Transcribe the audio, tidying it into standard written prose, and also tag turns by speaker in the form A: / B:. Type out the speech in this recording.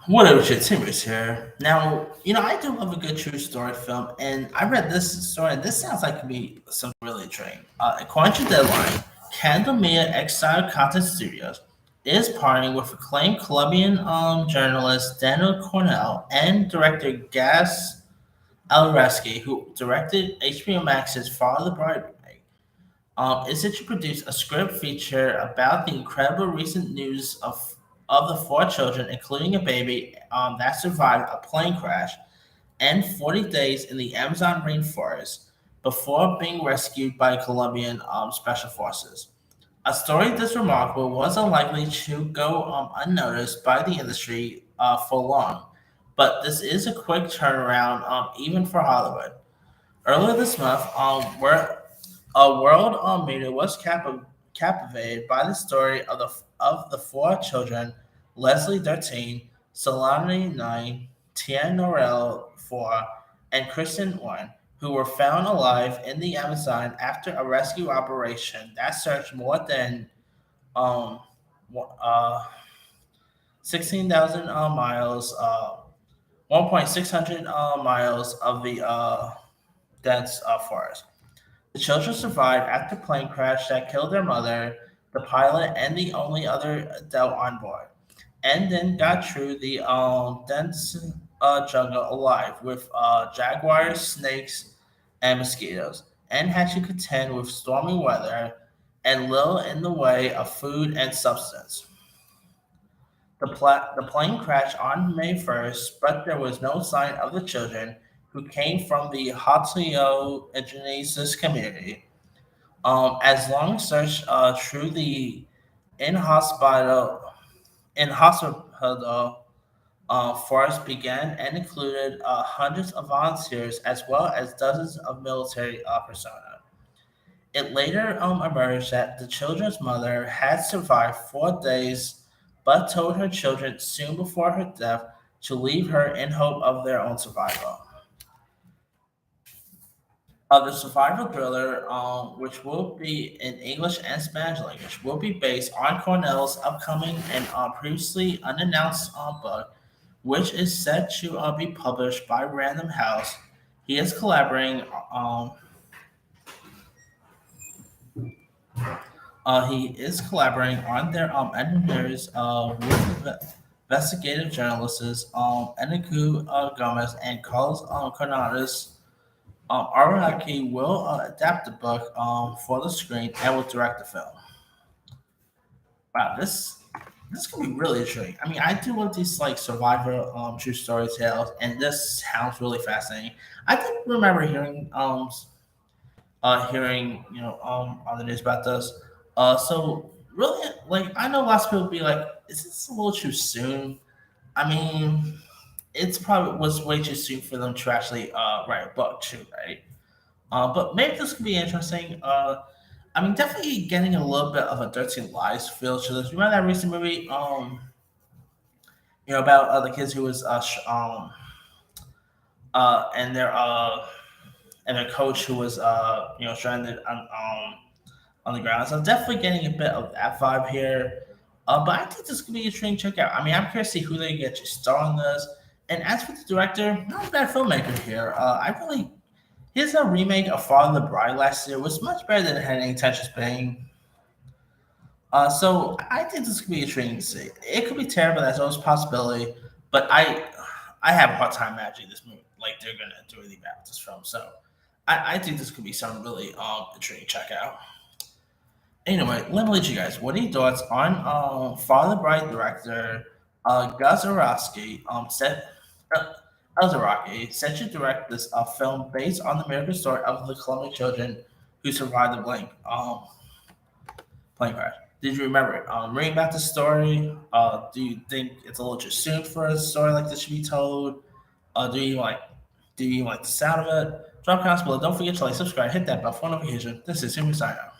A: What up, shit? Timbers here. Now, I do love a good true story film, and I read this story, and this sounds like it could be something really intriguing. According to Deadline, Candle Media Exile Content Studios is partnering with acclaimed Colombian journalist Daniel Cornell and director Gas Alreski, who directed HBO Max's Follow the Bride remake. Is it to produce a script feature about the incredible recent news of the four children, including a baby, that survived a plane crash and 40 days in the Amazon rainforest before being rescued by Colombian special forces. A story this remarkable was unlikely to go unnoticed by the industry for long, but this is a quick turnaround, even for Hollywood. Earlier this month, world media was captivated by the story of the four children: Leslie 13, Solani 9, Tien Norel 4, and Kristen 1, who were found alive in the Amazon after a rescue operation that searched more than um, uh, 16,000 miles, 1,600 miles of the dense forest. The children survived after a plane crash that killed their mother, the pilot, and the only other adult on board, and then got through the dense jungle alive with jaguars, snakes, and mosquitoes, and had to contend with stormy weather and little in the way of food and substance. The plane crashed on May 1st, but there was no sign of the children, who came from the Hatio Genesis community. As long search through the inhospitable inhospitable forest began and included hundreds of volunteers as well as dozens of military personnel. It later emerged that the children's mother had survived 4 days, but told her children soon before her death to leave her in hope of their own survival. The survival thriller, which will be in English and Spanish language, will be based on Cornell's upcoming and previously unannounced book, which is set to be published by Random House. He is collaborating. He is collaborating on their engineers with investigative journalists Eniku Gomez and Carlos Cornales. Araki will adapt the book for the screen and will direct the film. Wow, this could be really intriguing. I mean, I do love these like survivor true story tales, and this sounds really fascinating. I did remember hearing on the news about this. So really, like I know lots of people be like, "Is this a little too soon?" I mean, it's probably was way too soon for them to actually write a book too, right? But maybe this could be interesting. I mean, definitely getting a little bit of a Dirty Lies feel to this. Remember that recent movie, about the kids who was and their coach who was stranded on the ground. So definitely getting a bit of that vibe here. But I think this could be a train check out. I mean, I'm curious to see who they get to star on this. And as for the director, not a bad filmmaker here. I really his remake of Father the Bride last year was much better than it had any intentions being. So I think this could be intriguing to see. It could be terrible. That's always a possibility. But I have a hard time imagining this movie like they're gonna do anything bad with this film. So I think this could be something really intriguing to check out. Anyway, let me let you guys. What are your thoughts on Father Bride director Gus Arosky uh, Elzaraki set to direct this film based on the American story of the Colombian children who survived the plane crash. Did you remember it? Reading about the story, do you think it's a little too soon for a story like this to be told? Do you like do you like the sound of it? Drop comments below. Don't forget to like, subscribe, hit that bell for notification. This is Super Sign Out.